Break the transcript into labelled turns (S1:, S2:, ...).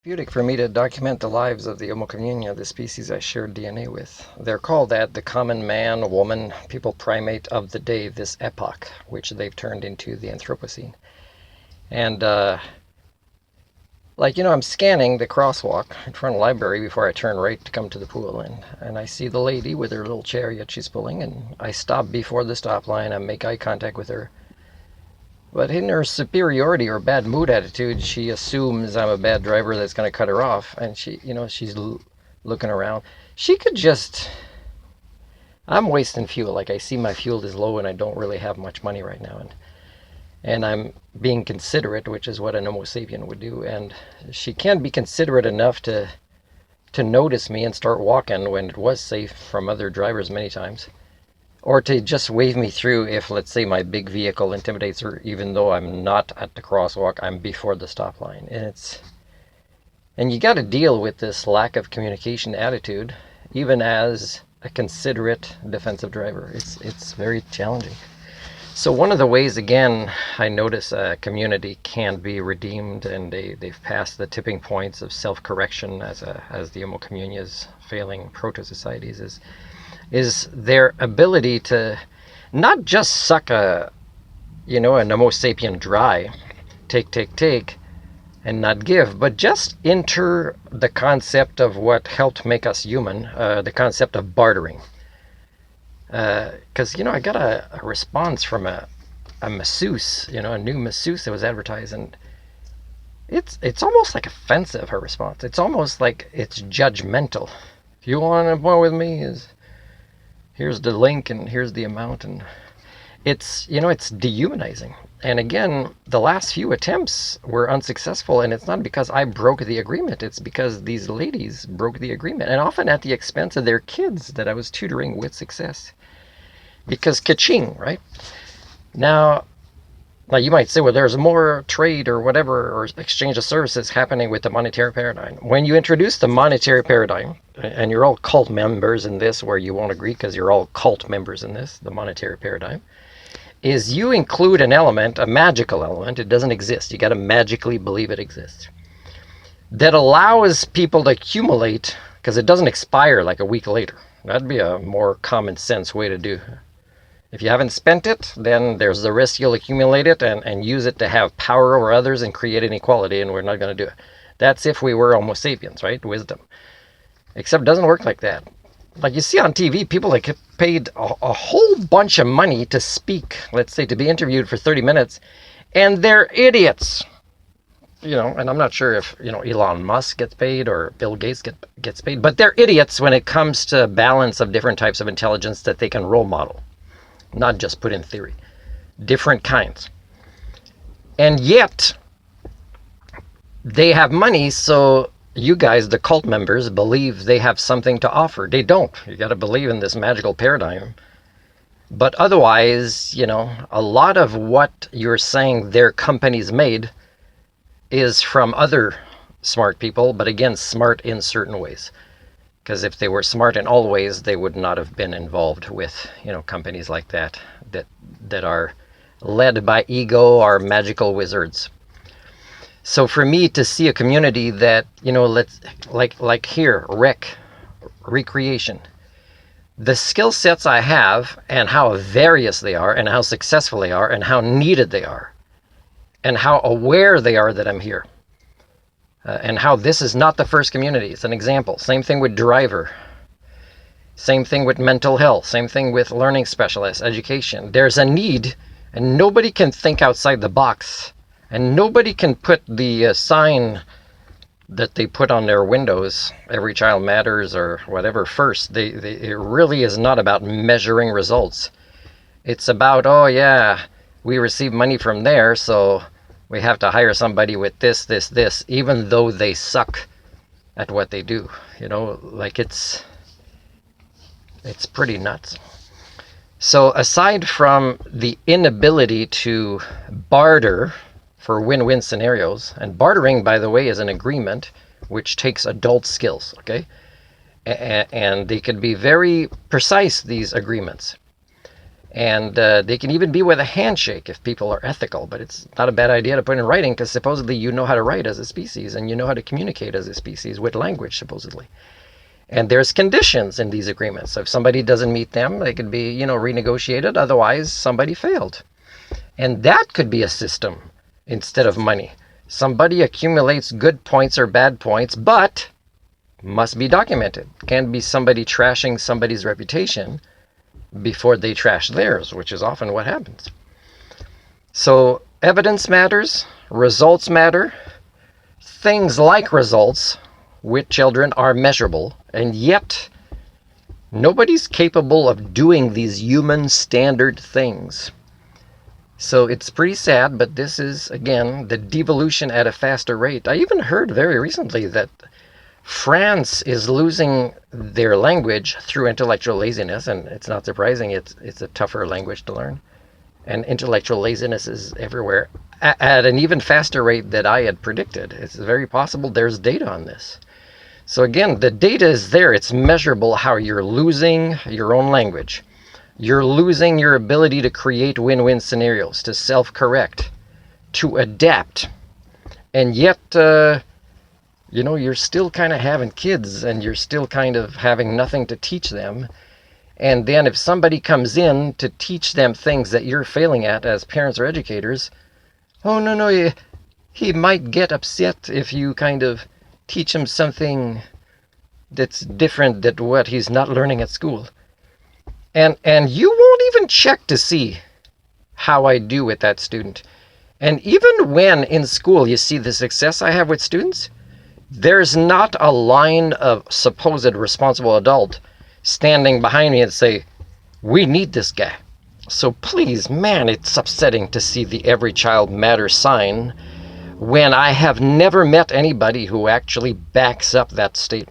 S1: Therapeutic for me to document the lives of the Homo communia, the species I shared DNA with. They're called that the common man, woman, people, primate of the day, this epoch, which they've turned into the Anthropocene. And, I'm scanning the crosswalk in front of the library before I turn right to come to the pool, and I see the lady with her little chariot she's pulling, and I stop before the stop line, I make eye contact with her. But in her superiority or bad mood attitude, she assumes I'm a bad driver that's going to cut her off. And she's looking around. She could just. I'm wasting fuel. Like, I see my fuel is low and I don't really have much money right now. And I'm being considerate, which is what an Homo sapien would do. And she can't be considerate enough to notice me and start walking when it was safe from other drivers many times. Or to just wave me through if, let's say, my big vehicle intimidates her, even though I'm not at the crosswalk, I'm before the stop line. And you got to deal with this lack of communication attitude, even as a considerate defensive driver. It's very challenging. So one of the ways, again, I notice a community can be redeemed, and they've passed the tipping points of self-correction as the Homo communia's failing proto-societies is their ability to not just suck an Homo sapien dry, take, and not give, but just enter the concept of what helped make us human, the concept of bartering. Because, I got a response from a masseuse, a new masseuse that was advertised, and it's almost like offensive, her response. It's almost like it's judgmental. If you want an appointment with me, here's the link and here's the amount, and it's dehumanizing. And again, the last few attempts were unsuccessful, and it's not because I broke the agreement, it's because these ladies broke the agreement, and often at the expense of their kids that I was tutoring with success. Because ka-ching, right? Now you might say, well, there's more trade or whatever, or exchange of services happening with the monetary paradigm. When you introduce the monetary paradigm, and you're all cult members in this, where you won't agree because you're all cult members in this, the monetary paradigm, is you include an element, a magical element, it doesn't exist, you got to magically believe it exists, that allows people to accumulate, because it doesn't expire like a week later. That'd be a more common sense way to do. If you haven't spent it, then there's the risk you'll accumulate it and use it to have power over others and create inequality, and we're not going to do it. That's if we were Homo sapiens, right? Wisdom. Except it doesn't work like that. Like you see on TV, people that get paid a whole bunch of money to speak, let's say to be interviewed for 30 minutes, and they're idiots. And I'm not sure if, Elon Musk gets paid or Bill Gates gets paid, but they're idiots when it comes to balance of different types of intelligence that they can role model. Not just put in theory. Different kinds. And yet, they have money, so you guys, the cult members, believe they have something to offer. They don't. You got to believe in this magical paradigm. But otherwise, a lot of what you're saying their companies made is from other smart people, but again, smart in certain ways. Because if they were smart in all ways, they would not have been involved with, companies like that are led by ego or magical wizards. So for me to see a community that, let's like here, recreation, the skill sets I have and how various they are and how successful they are and how needed they are and how aware they are that I'm here. And how this is not the first community. It's an example. Same thing with driver. Same thing with mental health. Same thing with learning specialists, education. There's a need, and nobody can think outside the box. And nobody can put the sign that they put on their windows, every child matters or whatever, first. It really is not about measuring results. It's about, oh yeah, we receive money from there, so we have to hire somebody with this, even though they suck at what they do. It's pretty nuts. So aside from the inability to barter for win-win scenarios, and bartering, by the way, is an agreement which takes adult skills, okay? And they can be very precise, these agreements. And they can even be with a handshake if people are ethical, but it's not a bad idea to put in writing because supposedly you know how to write as a species and you know how to communicate as a species with language, supposedly. And there's conditions in these agreements. So if somebody doesn't meet them, they could be, renegotiated. Otherwise, somebody failed. And that could be a system instead of money. Somebody accumulates good points or bad points, but must be documented. Can't be somebody trashing somebody's reputation before they trash theirs, which is often what happens. So evidence matters, results matter. Things like results with children are measurable, and yet nobody's capable of doing these human standard things. So it's pretty sad, but this is, again, the devolution at a faster rate. I even heard very recently that France is losing their language through intellectual laziness, and it's not surprising. It's a tougher language to learn. And intellectual laziness is everywhere at an even faster rate than I had predicted. It's very possible there's data on this. So again, the data is there. It's measurable how you're losing your own language. You're losing your ability to create win-win scenarios, to self-correct, to adapt. And yet, you're still kind of having kids and you're still kind of having nothing to teach them. And then if somebody comes in to teach them things that you're failing at as parents or educators, oh, no, he might get upset if you kind of teach him something that's different than what he's not learning at school. And you won't even check to see how I do with that student. And even when in school you see the success I have with students, there's not a line of supposed responsible adult standing behind me and say, we need this guy. So please, man, it's upsetting to see the Every Child Matters sign when I have never met anybody who actually backs up that statement.